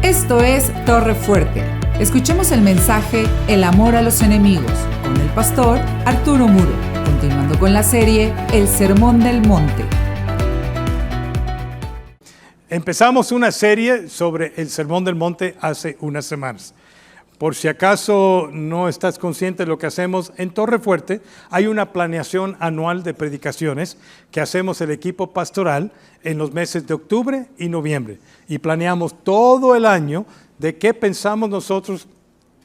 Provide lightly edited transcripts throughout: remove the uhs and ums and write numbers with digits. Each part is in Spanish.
Esto es Torre Fuerte. Escuchemos el mensaje El amor a los enemigos con el pastor Arturo Muro, continuando con la serie El Sermón del Monte. Empezamos una serie sobre el Sermón del Monte hace unas semanas. Por si acaso no estás consciente de lo que hacemos en Torre Fuerte, hay una planeación anual de predicaciones que hacemos el equipo pastoral en los meses de octubre y noviembre. Y planeamos todo el año de qué pensamos nosotros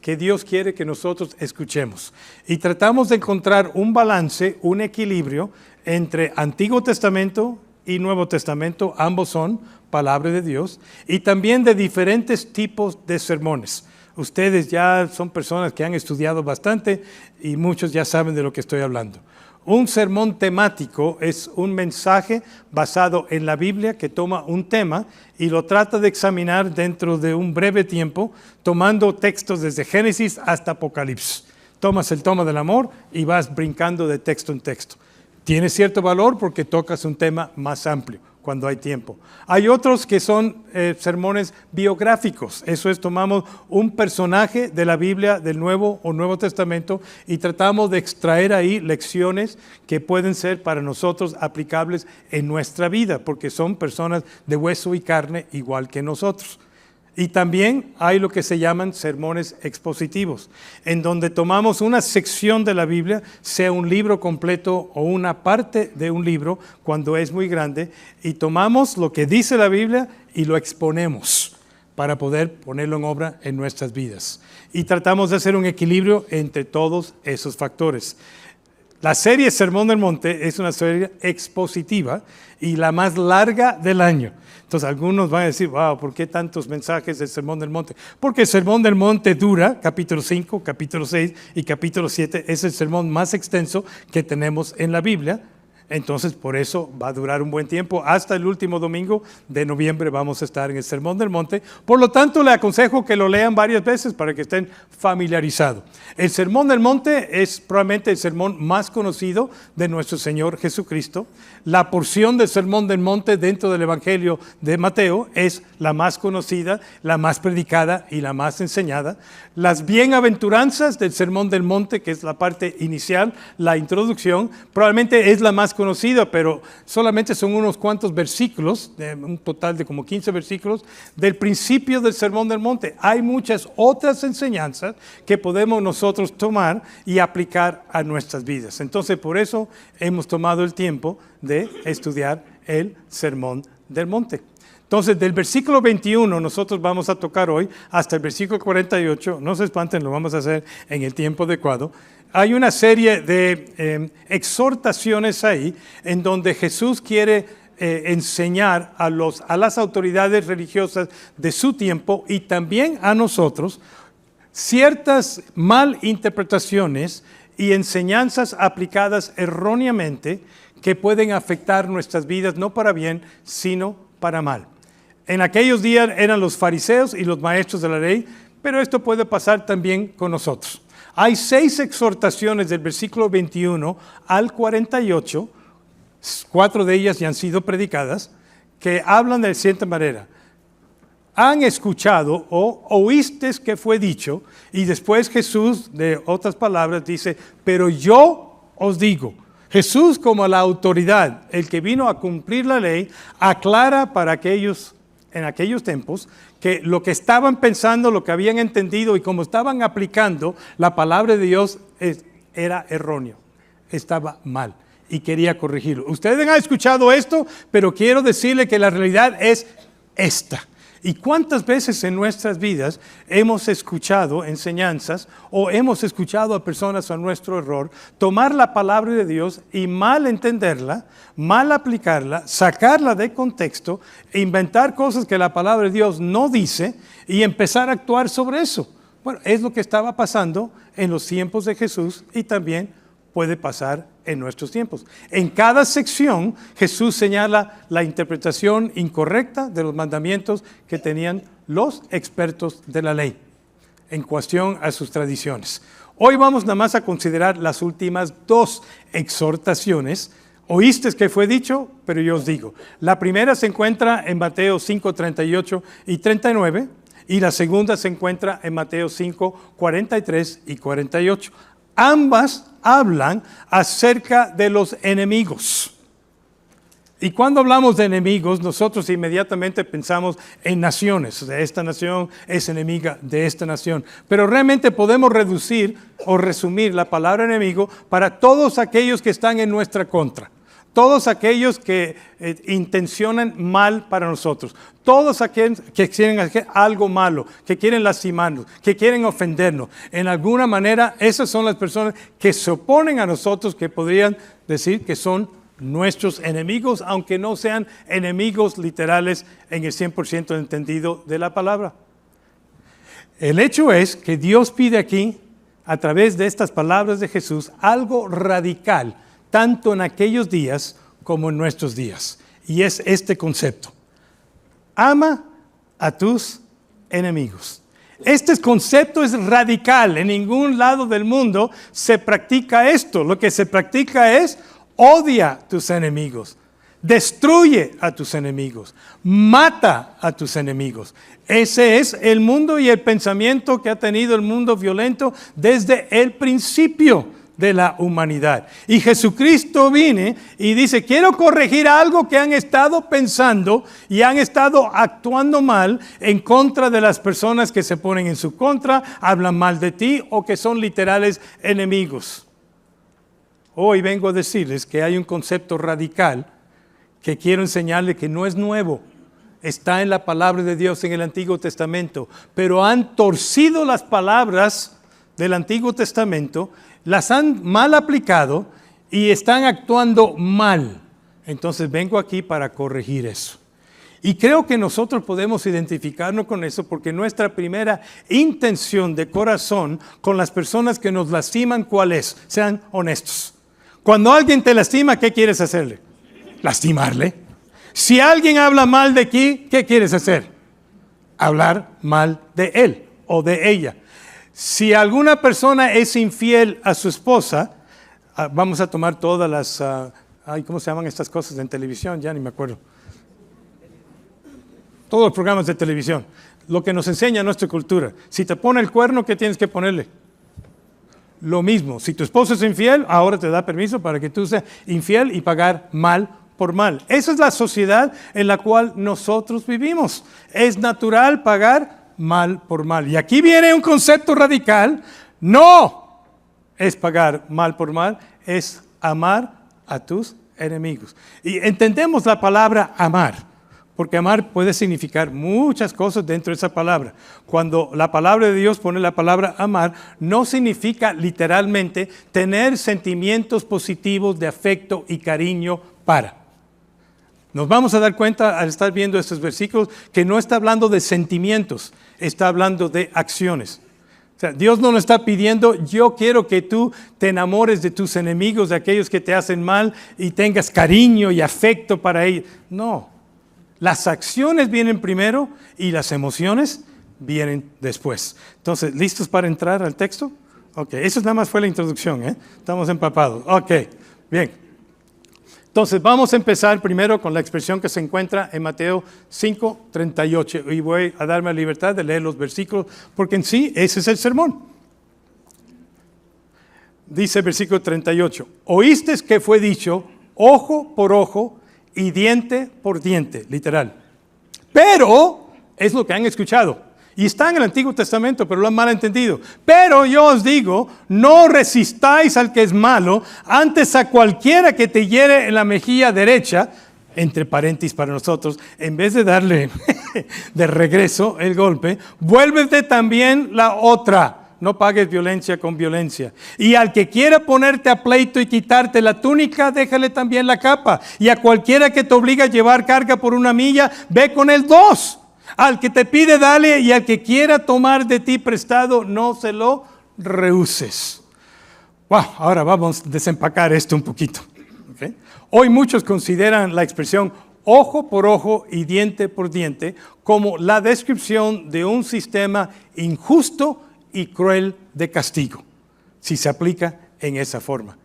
que Dios quiere que nosotros escuchemos. Y tratamos de encontrar un balance, un equilibrio entre Antiguo Testamento y Nuevo Testamento. Ambos son palabra de Dios, y también de diferentes tipos de sermones. Ustedes ya son personas que han estudiado bastante y muchos ya saben de lo que estoy hablando. Un sermón temático es un mensaje basado en la Biblia que toma un tema y lo trata de examinar dentro de un breve tiempo, tomando textos desde Génesis hasta Apocalipsis. Tomas el toma del amor y vas brincando de texto en texto. Tiene cierto valor porque tocas un tema más amplio cuando hay tiempo. Hay otros que son sermones biográficos. Eso es, tomamos un personaje de la Biblia, del Nuevo o Nuevo Testamento, y tratamos de extraer ahí lecciones que pueden ser para nosotros aplicables en nuestra vida, porque son personas de hueso y carne igual que nosotros. Y también hay lo que se llaman sermones expositivos, en donde tomamos una sección de la Biblia, sea un libro completo o una parte de un libro, cuando es muy grande, y tomamos lo que dice la Biblia y lo exponemos para poder ponerlo en obra en nuestras vidas. Y tratamos de hacer un equilibrio entre todos esos factores. La serie Sermón del Monte es una serie expositiva y la más larga del año. Entonces algunos van a decir, wow, ¿por qué tantos mensajes del Sermón del Monte? Porque el Sermón del Monte dura, capítulo 5, capítulo 6 y capítulo 7, es el sermón más extenso que tenemos en la Biblia. Entonces, por eso va a durar un buen tiempo. Hasta el último domingo de noviembre vamos a estar en el Sermón del Monte. Por lo tanto, le aconsejo que lo lean varias veces para que estén familiarizados. El Sermón del Monte es probablemente el sermón más conocido de nuestro Señor Jesucristo. La porción del Sermón del Monte dentro del Evangelio de Mateo es la más conocida, la más predicada y la más enseñada. Las bienaventuranzas del Sermón del Monte, que es la parte inicial, la introducción, probablemente es la más conocida, pero solamente son unos cuantos versículos, un total de como 15 versículos, del principio del Sermón del Monte. Hay muchas otras enseñanzas que podemos nosotros tomar y aplicar a nuestras vidas. Entonces, por eso hemos tomado el tiempo de estudiar el Sermón del Monte. Entonces, del versículo 21 nosotros vamos a tocar hoy hasta el versículo 48, no se espanten, lo vamos a hacer en el tiempo adecuado. Hay una serie de exhortaciones ahí en donde Jesús quiere enseñar a las autoridades religiosas de su tiempo y también a nosotros ciertas malinterpretaciones y enseñanzas aplicadas erróneamente que pueden afectar nuestras vidas, no para bien, sino para mal. En aquellos días eran los fariseos y los maestros de la ley, pero esto puede pasar también con nosotros. Hay 6 exhortaciones del versículo 21 al 48, 4 de ellas ya han sido predicadas, que hablan de cierta manera. Han escuchado o oísteis que fue dicho, y después Jesús, de otras palabras, dice, pero yo os digo. Jesús, como la autoridad, el que vino a cumplir la ley, aclara para aquellos en aquellos tiempos que lo que estaban pensando, lo que habían entendido y cómo estaban aplicando la palabra de Dios era erróneo, estaba mal y quería corregirlo. Ustedes han escuchado esto, pero quiero decirle que la realidad es esta. ¿Y cuántas veces en nuestras vidas hemos escuchado enseñanzas o hemos escuchado a personas a nuestro error tomar la palabra de Dios y mal entenderla, mal aplicarla, sacarla de contexto, e inventar cosas que la palabra de Dios no dice y empezar a actuar sobre eso? Bueno, es lo que estaba pasando en los tiempos de Jesús y también puede pasar en nuestros tiempos. En cada sección Jesús señala la interpretación incorrecta de los mandamientos que tenían los expertos de la ley en cuestión a sus tradiciones. Hoy vamos nada más a considerar las últimas 2 exhortaciones. Oísteis que fue dicho, pero yo os digo. La primera se encuentra en Mateo 5, 38 y 39 y la segunda se encuentra en Mateo 5, 43 y 48. Ambas hablan acerca de los enemigos. Y cuando hablamos de enemigos, nosotros inmediatamente pensamos en naciones. Esta nación es enemiga de esta nación. Pero realmente podemos reducir o resumir la palabra enemigo para todos aquellos que están en nuestra contra. Todos aquellos que intencionan mal para nosotros. Todos aquellos que quieren hacer algo malo, que quieren lastimarnos, que quieren ofendernos. En alguna manera, esas son las personas que se oponen a nosotros, que podrían decir que son nuestros enemigos, aunque no sean enemigos literales en el 100% entendido de la palabra. El hecho es que Dios pide aquí, a través de estas palabras de Jesús, algo radical, tanto en aquellos días como en nuestros días. Y es este concepto: ama a tus enemigos. Este concepto es radical. En ningún lado del mundo se practica esto. Lo que se practica es: odia a tus enemigos, destruye a tus enemigos, mata a tus enemigos. Ese es el mundo y el pensamiento que ha tenido el mundo violento desde el principio de la humanidad. Y Jesucristo viene y dice: quiero corregir algo que han estado pensando y han estado actuando mal en contra de las personas que se ponen en su contra, hablan mal de ti o que son literales enemigos. Hoy vengo a decirles que hay un concepto radical que quiero enseñarles que no es nuevo. Está en la palabra de Dios en el Antiguo Testamento, pero han torcido las palabras del Antiguo Testamento, las han mal aplicado y están actuando mal. Entonces vengo aquí para corregir eso. Y creo que nosotros podemos identificarnos con eso, porque nuestra primera intención de corazón con las personas que nos lastiman, ¿cuál es? Sean honestos. Cuando alguien te lastima, ¿qué quieres hacerle? Lastimarle. Si alguien habla mal de ti, ¿qué quieres hacer? Hablar mal de él o de ella. Si alguna persona es infiel a su esposa, vamos a tomar todas las, ¿cómo se llaman estas cosas en televisión? Ya ni me acuerdo. Todos los programas de televisión. Lo que nos enseña nuestra cultura. Si te pone el cuerno, ¿qué tienes que ponerle? Lo mismo, si tu esposo es infiel, ahora te da permiso para que tú seas infiel y pagar mal por mal. Esa es la sociedad en la cual nosotros vivimos. Es natural pagar mal por mal. Y aquí viene un concepto radical: no es pagar mal por mal, es amar a tus enemigos. Y entendemos la palabra amar, porque amar puede significar muchas cosas dentro de esa palabra. Cuando la palabra de Dios pone la palabra amar, no significa literalmente tener sentimientos positivos de afecto y cariño para. Nos vamos a dar cuenta al estar viendo estos versículos que no está hablando de sentimientos, está hablando de acciones. O sea, Dios no nos está pidiendo: yo quiero que tú te enamores de tus enemigos, de aquellos que te hacen mal, y tengas cariño y afecto para ellos. No. Las acciones vienen primero y las emociones vienen después. Entonces, ¿listos para entrar al texto? Ok, eso nada más fue la introducción, ¿eh? Estamos empapados. Ok, bien. Entonces, vamos a empezar primero con la expresión que se encuentra en Mateo 5, 38. Y voy a darme la libertad de leer los versículos, porque en sí, ese es el sermón. Dice el versículo 38. Oíste que fue dicho: ojo por ojo y diente por diente, literal. Pero, es lo que han escuchado. Y está en el Antiguo Testamento, pero lo han mal entendido. Pero yo os digo: no resistáis al que es malo, antes a cualquiera que te hiere en la mejilla derecha, entre paréntesis para nosotros, en vez de darle de regreso el golpe, vuélvete también la otra. No pagues violencia con violencia. Y al que quiera ponerte a pleito y quitarte la túnica, déjale también la capa. Y a cualquiera que te obliga a llevar carga por 1 milla, ve con él 2. Al que te pide, dale, y al que quiera tomar de ti prestado, no se lo rehuses. Wow, ahora vamos a desempacar esto un poquito. ¿Okay? Hoy muchos consideran la expresión ojo por ojo y diente por diente como la descripción de un sistema injusto y cruel de castigo, si se aplica en esa forma.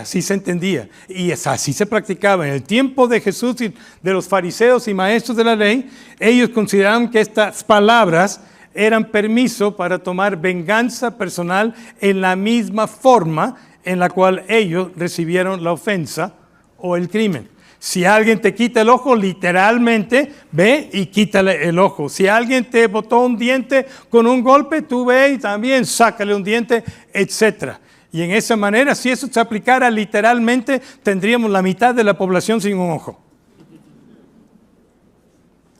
Así se entendía y así se practicaba. En el tiempo de Jesús y de los fariseos y maestros de la ley, ellos consideraban que estas palabras eran permiso para tomar venganza personal en la misma forma en la cual ellos recibieron la ofensa o el crimen. Si alguien te quita el ojo, literalmente ve y quítale el ojo. Si alguien te botó un diente con un golpe, tú ve y también sácale un diente, etc. Y en esa manera, si eso se aplicara literalmente, tendríamos la mitad de la población sin un ojo.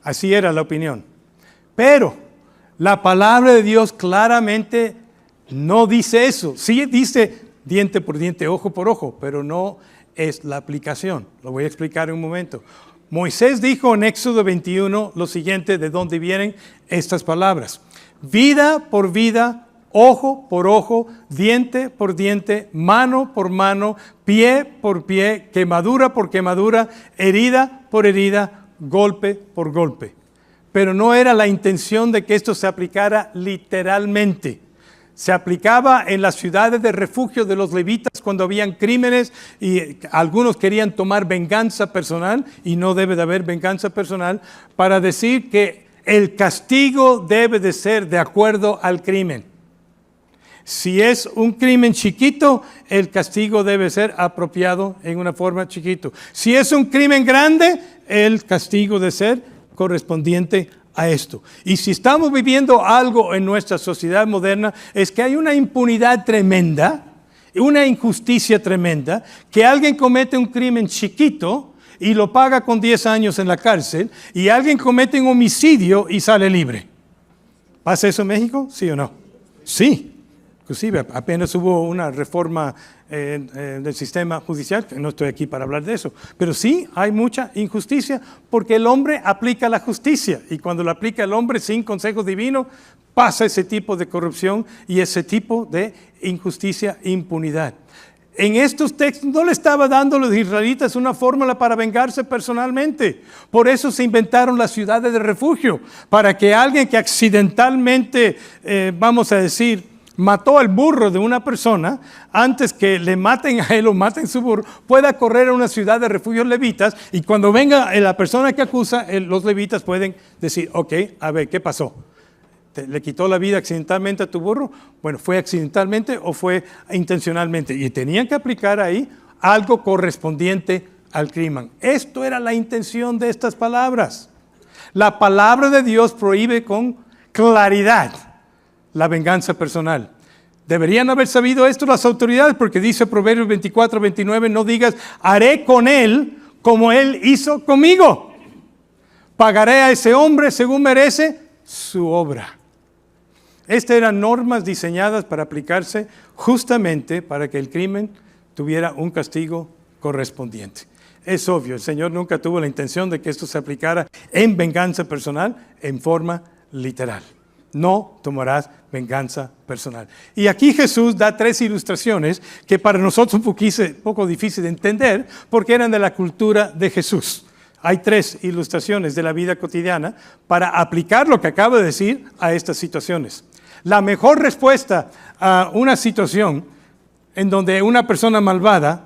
Así era la opinión. Pero la palabra de Dios claramente no dice eso. Sí dice diente por diente, ojo por ojo, pero no es la aplicación. Lo voy a explicar en un momento. Moisés dijo en Éxodo 21 lo siguiente, de dónde vienen estas palabras. Vida por vida, ojo por ojo, diente por diente, mano por mano, pie por pie, quemadura por quemadura, herida por herida, golpe por golpe. Pero no era la intención de que esto se aplicara literalmente. Se aplicaba en las ciudades de refugio de los levitas cuando habían crímenes y algunos querían tomar venganza personal, y no debe de haber venganza personal, para decir que el castigo debe de ser de acuerdo al crimen. Si es un crimen chiquito, el castigo debe ser apropiado en una forma chiquito. Si es un crimen grande, el castigo debe ser correspondiente a esto. Y si estamos viviendo algo en nuestra sociedad moderna, es que hay una impunidad tremenda, una injusticia tremenda, que alguien comete un crimen chiquito y lo paga con 10 años en la cárcel, y alguien comete un homicidio y sale libre. ¿Pasa eso en México? ¿Sí o no? Sí. Inclusive apenas hubo una reforma del sistema judicial, que no estoy aquí para hablar de eso, pero sí hay mucha injusticia porque el hombre aplica la justicia, y cuando la aplica el hombre sin consejo divino, pasa ese tipo de corrupción y ese tipo de injusticia e impunidad. En estos textos no le estaba dando a los israelitas una fórmula para vengarse personalmente. Por eso se inventaron las ciudades de refugio, para que alguien que accidentalmente, vamos a decir, mató al burro de una persona, antes que le maten a él o maten su burro, pueda correr a una ciudad de refugios levitas, y cuando venga la persona que acusa, los levitas pueden decir, ok, a ver, ¿qué pasó? ¿Le quitó la vida accidentalmente a tu burro? Bueno, ¿fue accidentalmente o fue intencionalmente? Y tenían que aplicar ahí algo correspondiente al crimen. Esto era la intención de estas palabras. La palabra de Dios prohíbe con claridad la venganza personal. Deberían haber sabido esto las autoridades, porque dice Proverbios 24:29, no digas, haré con él como él hizo conmigo. Pagaré a ese hombre según merece su obra. Estas eran normas diseñadas para aplicarse justamente para que el crimen tuviera un castigo correspondiente. Es obvio, el Señor nunca tuvo la intención de que esto se aplicara en venganza personal en forma literal. No tomarás venganza personal. Y aquí Jesús da 3 ilustraciones que para nosotros un poco difícil de entender, porque eran de la cultura de Jesús. Hay 3 ilustraciones de la vida cotidiana para aplicar lo que acabo de decir a estas situaciones. La mejor respuesta a una situación en donde una persona malvada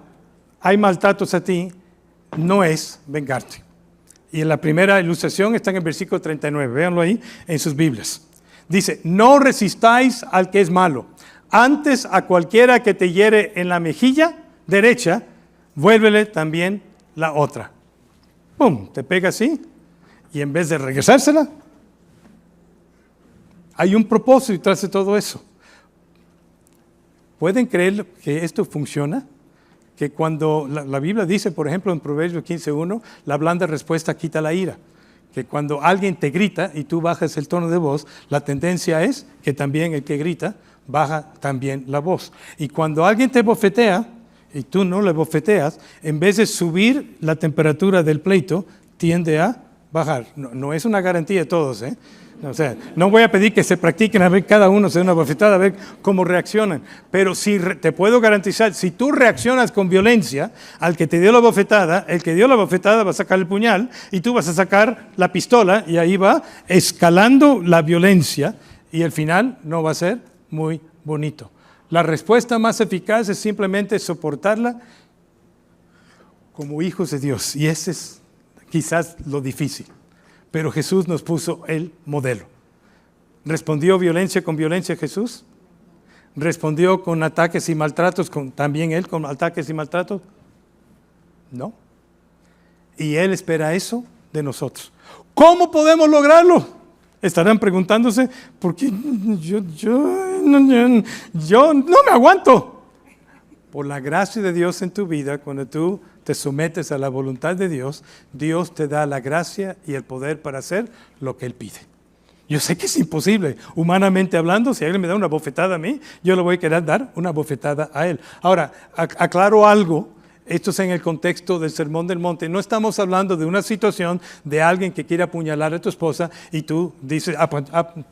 hay maltratos a ti, no es vengarte. Y en la primera ilustración está en el versículo 39, véanlo ahí en sus Biblias. Dice, no resistáis al que es malo, antes a cualquiera que te hiere en la mejilla derecha, vuélvele también la otra. ¡Pum! Te pega así, y en vez de regresársela, hay un propósito detrás de todo eso. ¿Pueden creer que esto funciona? Que cuando la Biblia dice, por ejemplo, en Proverbios 15:1, la blanda respuesta quita la ira. Que cuando alguien te grita y tú bajas el tono de voz, la tendencia es que también el que grita baja también la voz. Y cuando alguien te bofetea y tú no le bofeteas, en vez de subir la temperatura del pleito, tiende a bajar. No es una garantía de todos, ¿eh? O sea, no voy a pedir que se practiquen a ver cada uno se dé una bofetada, a ver cómo reaccionan. Pero sí te puedo garantizar, si tú reaccionas con violencia al que te dio la bofetada, el que dio la bofetada va a sacar el puñal y tú vas a sacar la pistola, y ahí va escalando la violencia, y el final no va a ser muy bonito. La respuesta más eficaz es simplemente soportarla como hijos de Dios, y ese es quizás lo difícil. Pero Jesús nos puso el modelo. ¿Respondió violencia con violencia Jesús? ¿Respondió con ataques y maltratos, también Él con ataques y maltratos? No. Y Él espera eso de nosotros. ¿Cómo podemos lograrlo? Estarán preguntándose, porque yo no me aguanto. Por la gracia de Dios en tu vida, cuando tú te sometes a la voluntad de Dios, Dios te da la gracia y el poder para hacer lo que Él pide. Yo sé que es imposible, humanamente hablando, si alguien me da una bofetada a mí, yo le voy a querer dar una bofetada a Él. Ahora, aclaro algo, esto es en el contexto del Sermón del Monte. No estamos hablando de una situación de alguien que quiere apuñalar a tu esposa y tú dices,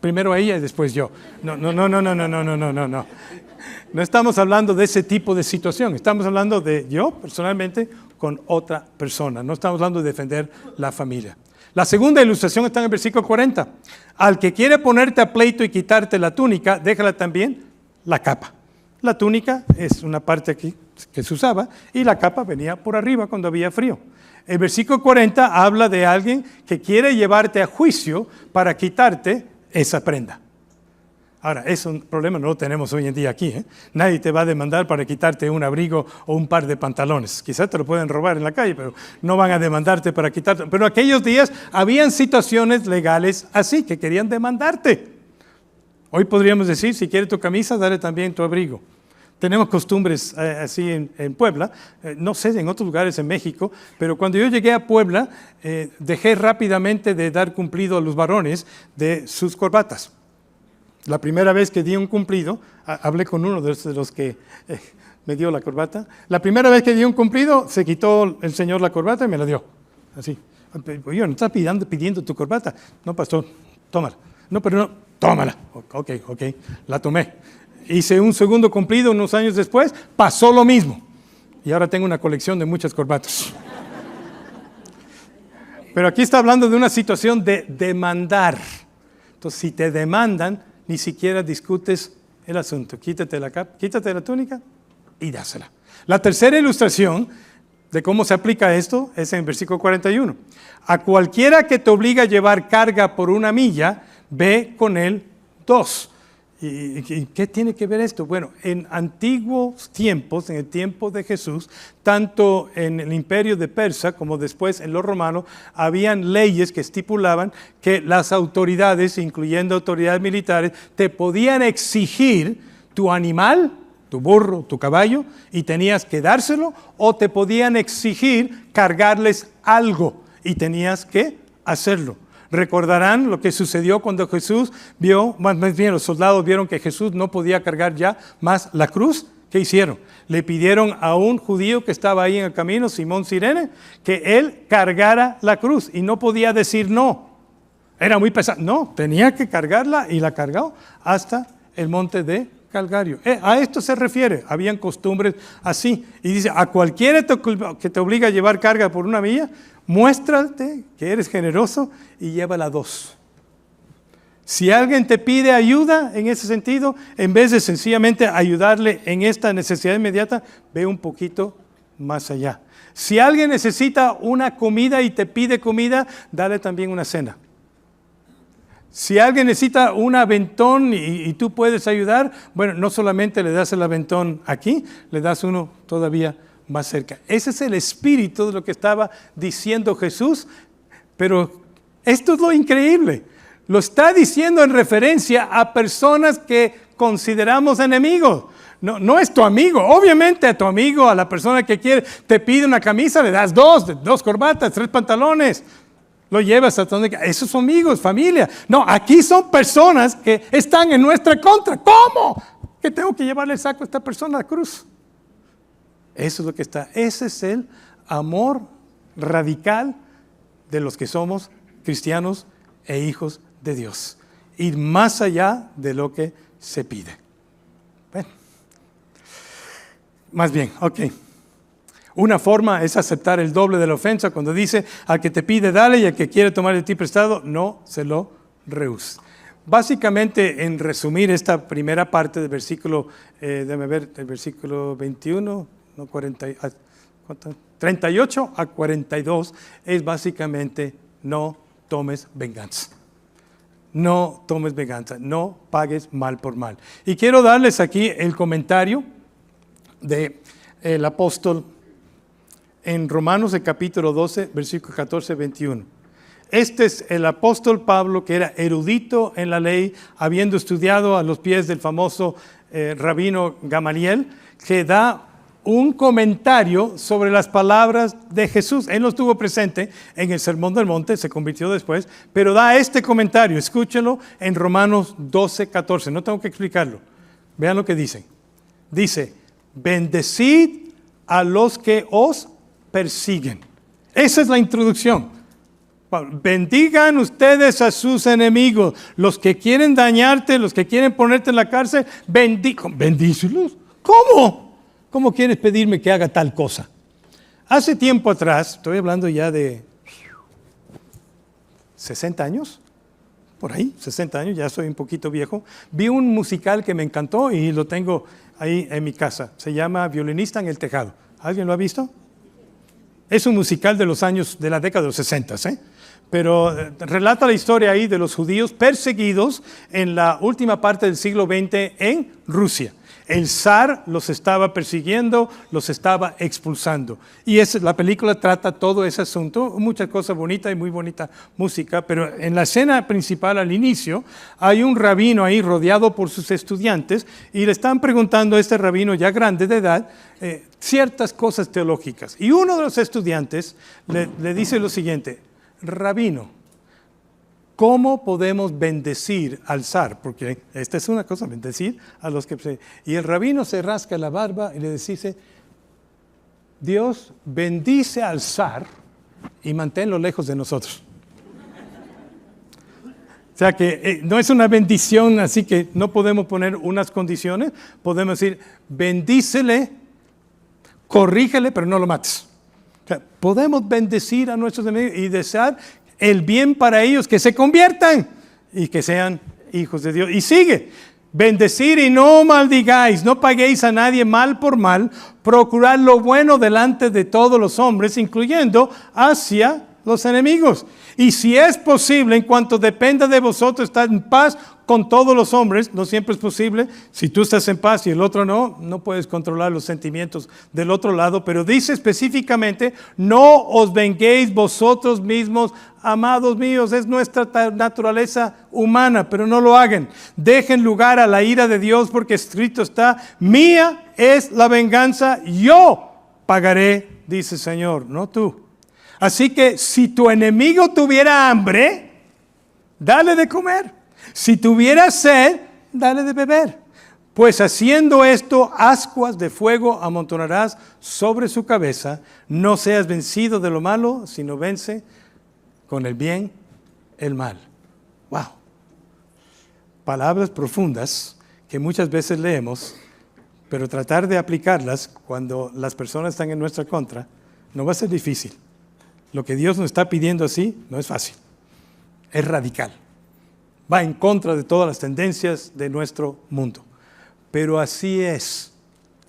primero ella y después yo. No. No estamos hablando de ese tipo de situación, estamos hablando de yo personalmente con otra persona, no estamos hablando de defender la familia. La segunda ilustración está en el versículo 40. Al que quiere ponerte a pleito y quitarte la túnica, déjala también la capa. La túnica es una parte aquí que se usaba y la capa venía por arriba cuando había frío. El versículo 40 habla de alguien que quiere llevarte a juicio para quitarte esa prenda. Ahora, es un problema, no lo tenemos hoy en día aquí. Nadie te va a demandar para quitarte un abrigo o un par de pantalones. Quizás te lo pueden robar en la calle, pero no van a demandarte para quitarte. Pero aquellos días habían situaciones legales así, que querían demandarte. Hoy podríamos decir, si quieres tu camisa, dale también tu abrigo. Tenemos costumbres así en Puebla, no sé en otros lugares en México, pero cuando yo llegué a Puebla, dejé rápidamente de dar cumplido a los varones de sus corbatas. La primera vez que di un cumplido, hablé con uno de los que me dio la corbata. La primera vez que di un cumplido, se quitó el señor la corbata y me la dio. Así. Yo no estaba pidiendo tu corbata. No, pastor, tómala. No, pero no, tómala. Ok, la tomé. Hice un segundo cumplido unos años después, pasó lo mismo. Y ahora tengo una colección de muchas corbatas. Pero aquí está hablando de una situación de demandar. Entonces, si te demandan, ni siquiera discutes el asunto. Quítate la túnica y dásela. La tercera ilustración de cómo se aplica esto es en el versículo 41. A cualquiera que te obliga a llevar carga por 1 milla, ve con él 2. ¿Y qué tiene que ver esto? Bueno, en antiguos tiempos, en el tiempo de Jesús, tanto en el imperio de Persia como después en los romanos, habían leyes que estipulaban que las autoridades, incluyendo autoridades militares, te podían exigir tu animal, tu burro, tu caballo, y tenías que dárselo, o te podían exigir cargarles algo y tenías que hacerlo. Recordarán lo que sucedió cuando Jesús vio, más bien los soldados vieron que Jesús no podía cargar ya más la cruz. ¿Qué hicieron? Le pidieron a un judío que estaba ahí en el camino, Simón Cirene, que él cargara la cruz y no podía decir no. Era muy pesado. No, tenía que cargarla y la cargó hasta el monte de Calvario. A esto se refiere, habían costumbres así. Y dice, a cualquiera que te obliga a llevar carga por 1 milla, muéstrate que eres generoso y llévala 2. Si alguien te pide ayuda en ese sentido, en vez de sencillamente ayudarle en esta necesidad inmediata, ve un poquito más allá. Si alguien necesita una comida y te pide comida, dale también una cena. Si alguien necesita un aventón y tú puedes ayudar, bueno, no solamente le das el aventón aquí, le das uno todavía más cerca. Ese es el espíritu de lo que estaba diciendo Jesús, pero esto es lo increíble. Lo está diciendo en referencia a personas que consideramos enemigos. No es tu amigo. Obviamente a tu amigo, a la persona que quiere, te pide una camisa, le das 2 corbatas, 3 pantalones. Lo llevas a donde... Esos son amigos, familia. No, aquí son personas que están en nuestra contra. ¿Cómo? Que tengo que llevarle el saco a esta persona a la cruz. Eso es lo que está. Ese es el amor radical de los que somos cristianos e hijos de Dios. Ir más allá de lo que se pide. Bueno. Más bien, ok. Una forma es aceptar el doble de la ofensa cuando dice al que te pide dale y al que quiere tomar de ti prestado no se lo rehúses. Básicamente, en resumir esta primera parte del versículo, déjame ver, el versículo 21, no 40, 38 a 42, es básicamente no tomes venganza. no tomes venganza, no pagues mal por mal. Y quiero darles aquí el comentario del apóstol en Romanos, el capítulo 12, versículo 14, 21. Este es el apóstol Pablo, que era erudito en la ley, habiendo estudiado a los pies del famoso rabino Gamaliel, que da un comentario sobre las palabras de Jesús. Él no estuvo presente en el Sermón del Monte, se convirtió después, pero da este comentario, escúchenlo en Romanos 12, 14. No tengo que explicarlo. Vean lo que dice. Dice, bendecid a los que os persiguen. Esa es la introducción. Bendigan ustedes a sus enemigos, los que quieren dañarte, los que quieren ponerte en la cárcel, bendícelos. ¿Cómo? ¿Cómo quieres pedirme que haga tal cosa? Hace tiempo atrás, estoy hablando ya de 60 años, por ahí, 60 años, ya soy un poquito viejo, vi un musical que me encantó y lo tengo ahí en mi casa. Se llama Violinista en el Tejado. ¿Alguien lo ha visto? Es un musical de la década de los 60, pero relata la historia ahí de los judíos perseguidos en la última parte del siglo XX en Rusia. El zar los estaba persiguiendo, los estaba expulsando. Y la película trata todo ese asunto, muchas cosas bonitas y muy bonita música, pero en la escena principal al inicio hay un rabino ahí rodeado por sus estudiantes y le están preguntando a este rabino ya grande de edad ciertas cosas teológicas. Y uno de los estudiantes le dice lo siguiente: rabino, ¿cómo podemos bendecir al zar? Porque esta es una cosa, bendecir a los que... Y el rabino se rasca la barba y le dice, Dios bendice al zar y manténlo lejos de nosotros. O sea que no es una bendición, así que no podemos poner unas condiciones. Podemos decir, bendícele, corrígele, pero no lo mates. O sea, podemos bendecir a nuestros enemigos y desear el bien para ellos, que se conviertan y que sean hijos de Dios. Y sigue, bendecir y no maldigáis, no paguéis a nadie mal por mal, procurad lo bueno delante de todos los hombres, incluyendo hacia los enemigos. Y si es posible, en cuanto dependa de vosotros, estar en paz con todos los hombres. No siempre es posible. Si tú estás en paz y el otro no puedes controlar los sentimientos del otro lado. Pero dice específicamente, no os venguéis vosotros mismos, amados míos. Es nuestra naturaleza humana, pero no lo hagan. Dejen lugar a la ira de Dios, porque escrito está, mía es la venganza, yo pagaré, dice el Señor, no tú. Así que si tu enemigo tuviera hambre, dale de comer. Si tuviera sed, dale de beber. Pues haciendo esto, ascuas de fuego amontonarás sobre su cabeza. No seas vencido de lo malo, sino vence con el bien el mal. Wow. Palabras profundas que muchas veces leemos, pero tratar de aplicarlas cuando las personas están en nuestra contra no va a ser difícil. Lo que Dios nos está pidiendo así no es fácil, es radical. Va en contra de todas las tendencias de nuestro mundo. Pero así es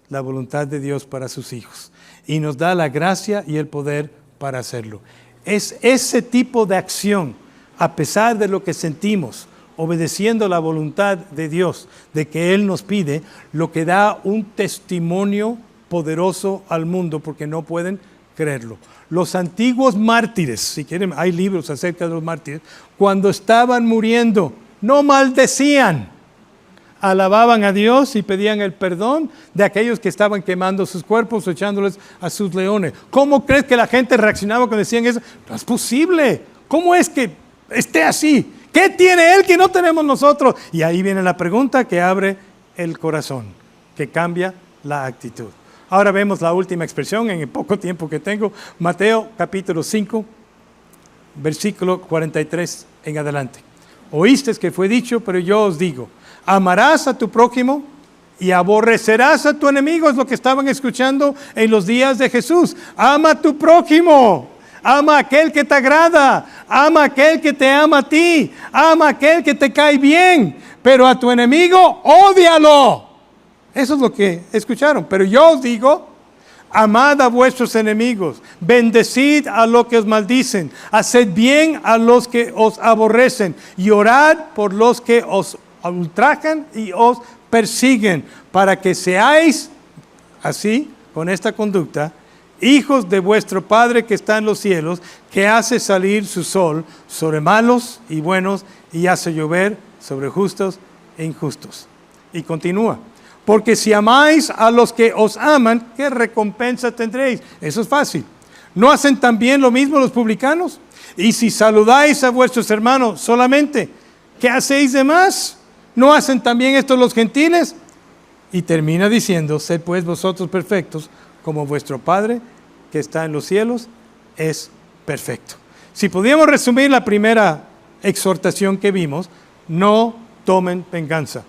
la voluntad de Dios para sus hijos. Y nos da la gracia y el poder para hacerlo. Es ese tipo de acción, a pesar de lo que sentimos, obedeciendo la voluntad de Dios, de que Él nos pide, lo que da un testimonio poderoso al mundo, porque no pueden creerlo. Los antiguos mártires, si quieren, hay libros acerca de los mártires, cuando estaban muriendo, no maldecían, alababan a Dios y pedían el perdón de aquellos que estaban quemando sus cuerpos o echándoles a sus leones. ¿Cómo crees que la gente reaccionaba cuando decían eso? No es posible. ¿Cómo es que esté así? ¿Qué tiene él que no tenemos nosotros? Y ahí viene la pregunta que abre el corazón, que cambia la actitud. Ahora vemos la última expresión en el poco tiempo que tengo. Mateo capítulo 5, versículo 43 en adelante. Oísteis que fue dicho, pero yo os digo, amarás a tu prójimo y aborrecerás a tu enemigo. Es lo que estaban escuchando en los días de Jesús. Ama a tu prójimo. Ama a aquel que te agrada. Ama a aquel que te ama a ti. Ama a aquel que te cae bien. Pero a tu enemigo, ódialo. Eso es lo que escucharon. Pero yo os digo, Amad a vuestros enemigos, bendecid a los que os maldicen, haced bien a los que os aborrecen y orad por los que os ultrajan y os persiguen, para que seáis así, con esta conducta, hijos de vuestro Padre que está en los cielos, que hace salir su sol sobre malos y buenos y hace llover sobre justos e injustos. Y continúa. Porque si amáis a los que os aman, ¿qué recompensa tendréis? Eso es fácil. ¿No hacen también lo mismo los publicanos? Y si saludáis a vuestros hermanos solamente, ¿qué hacéis de más? ¿No hacen también esto los gentiles? Y termina diciendo, sed pues vosotros perfectos, como vuestro Padre que está en los cielos es perfecto. Si pudiéramos resumir la primera exhortación que vimos, no tomen venganza.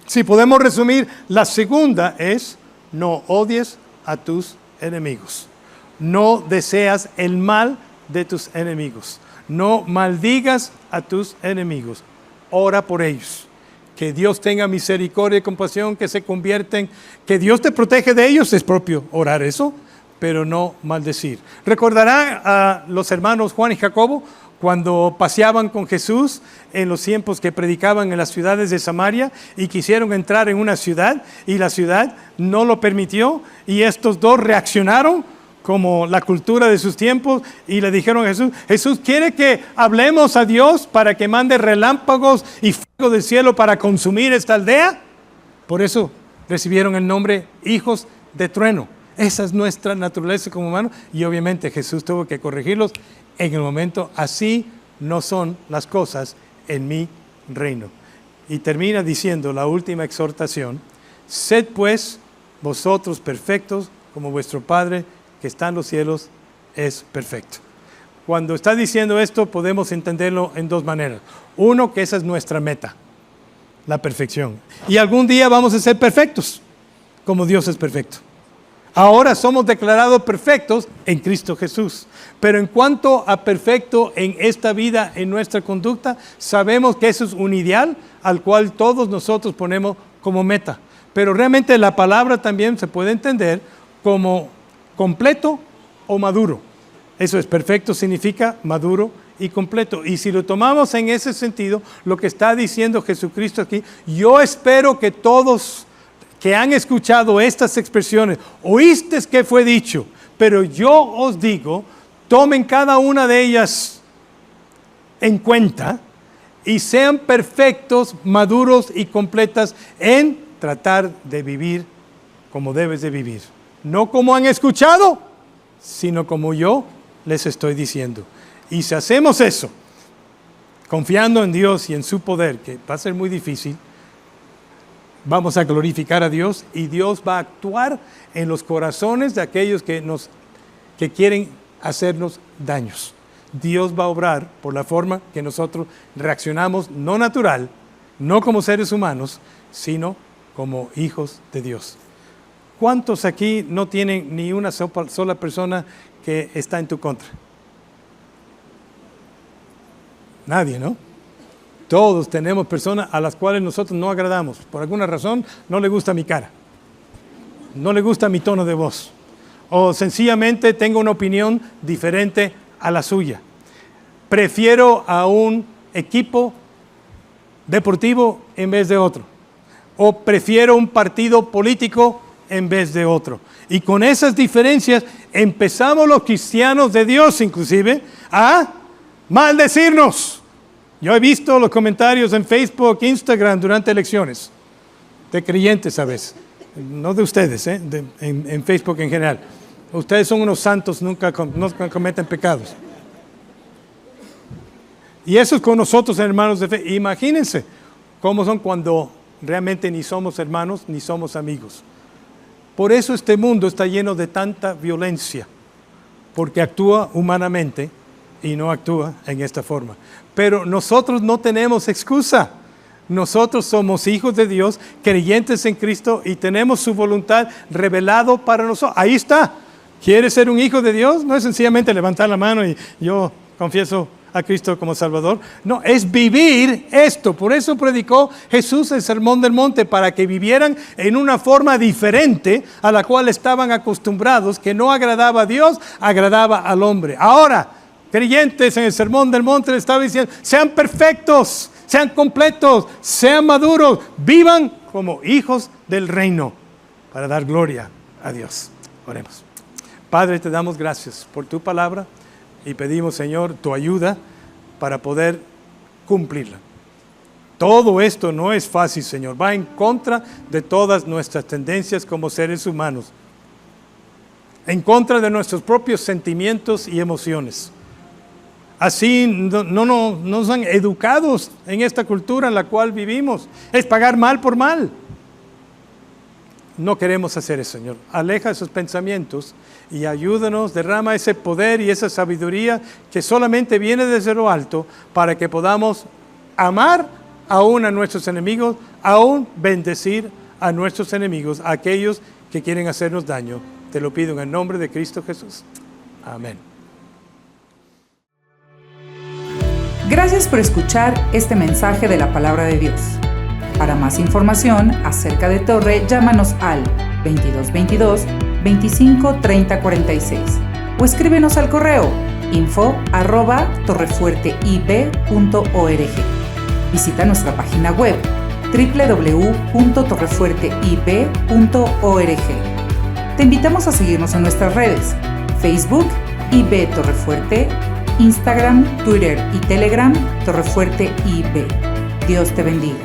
Si podemos resumir, la segunda es, no odies a tus enemigos. No deseas el mal de tus enemigos. No maldigas a tus enemigos. Ora por ellos. Que Dios tenga misericordia y compasión, que se convierten, que Dios te protege de ellos, es propio orar eso, pero no maldecir. ¿Recordarán a los hermanos Juan y Jacobo cuando paseaban con Jesús en los tiempos que predicaban en las ciudades de Samaria y quisieron entrar en una ciudad y la ciudad no lo permitió y estos dos reaccionaron como la cultura de sus tiempos y le dijeron a Jesús, Jesús quiere que hablemos a Dios para que mande relámpagos y fuego del cielo para consumir esta aldea? Por eso recibieron el nombre hijos de trueno. Esa es nuestra naturaleza como humanos y obviamente Jesús tuvo que corregirlos en el momento. Así no son las cosas en mi reino. Y termina diciendo la última exhortación, sed pues vosotros perfectos como vuestro Padre que está en los cielos es perfecto. Cuando está diciendo esto podemos entenderlo en dos maneras. Uno, que esa es nuestra meta, la perfección. Y algún día vamos a ser perfectos como Dios es perfecto. Ahora somos declarados perfectos en Cristo Jesús. Pero en cuanto a perfecto en esta vida, en nuestra conducta, sabemos que eso es un ideal al cual todos nosotros ponemos como meta. Pero realmente la palabra también se puede entender como completo o maduro. Eso es, perfecto significa maduro y completo. Y si lo tomamos en ese sentido, lo que está diciendo Jesucristo aquí, yo espero que todos que han escuchado estas expresiones, oísteis que fue dicho, pero yo os digo, tomen cada una de ellas en cuenta y sean perfectos, maduros y completas en tratar de vivir como debes de vivir. No como han escuchado, sino como yo les estoy diciendo. Y si hacemos eso, confiando en Dios y en su poder, que va a ser muy difícil, vamos a glorificar a Dios y Dios va a actuar en los corazones de aquellos que quieren hacernos daños. Dios va a obrar por la forma que nosotros reaccionamos, no natural, no como seres humanos, sino como hijos de Dios. ¿Cuántos aquí no tienen ni una sola persona que está en tu contra? Nadie, ¿no? Todos tenemos personas a las cuales nosotros no agradamos. Por alguna razón no le gusta mi cara, no le gusta mi tono de voz, o sencillamente tengo una opinión diferente a la suya. Prefiero a un equipo deportivo en vez de otro, o prefiero un partido político en vez de otro. Y con esas diferencias empezamos los cristianos de Dios inclusive a maldecirnos. Yo he visto los comentarios en Facebook, Instagram durante elecciones, de creyentes a veces, no de ustedes, en Facebook en general. Ustedes son unos santos, nunca cometen pecados. Y eso es con nosotros, hermanos de fe. Imagínense cómo son cuando realmente ni somos hermanos ni somos amigos. Por eso este mundo está lleno de tanta violencia, porque actúa humanamente y no actúa en esta forma. Pero nosotros no tenemos excusa. Nosotros somos hijos de Dios, creyentes en Cristo y tenemos su voluntad revelado para nosotros. Ahí está. ¿Quieres ser un hijo de Dios? No es sencillamente levantar la mano y yo confieso a Cristo como Salvador. No, es vivir esto. Por eso predicó Jesús el Sermón del Monte, para que vivieran en una forma diferente a la cual estaban acostumbrados, que no agradaba a Dios, agradaba al hombre. Ahora, creyentes, en el Sermón del Monte le estaba diciendo, sean perfectos, sean completos, sean maduros, vivan como hijos del reino, para dar gloria a Dios. Oremos. Padre, te damos gracias por tu palabra y pedimos, Señor, tu ayuda para poder cumplirla. Todo esto no es fácil, Señor. Va en contra de todas nuestras tendencias como seres humanos, en contra de nuestros propios sentimientos y emociones. Así no nos han educado en esta cultura en la cual vivimos. Es pagar mal por mal. No queremos hacer eso, Señor. Aleja esos pensamientos y ayúdanos, derrama ese poder y esa sabiduría que solamente viene desde lo alto, para que podamos amar aún a nuestros enemigos, aún bendecir a nuestros enemigos, a aquellos que quieren hacernos daño. Te lo pido en el nombre de Cristo Jesús. Amén. Gracias por escuchar este mensaje de la Palabra de Dios. Para más información acerca de Torre, llámanos al 2222 25 30 46 o escríbenos al correo info@torrefuerteib.org. Visita nuestra página web www.torrefuerteib.org. Te invitamos a seguirnos en nuestras redes: Facebook, IB Torrefuerte, Instagram, Twitter y Telegram, Torrefuerte IB. Dios te bendiga.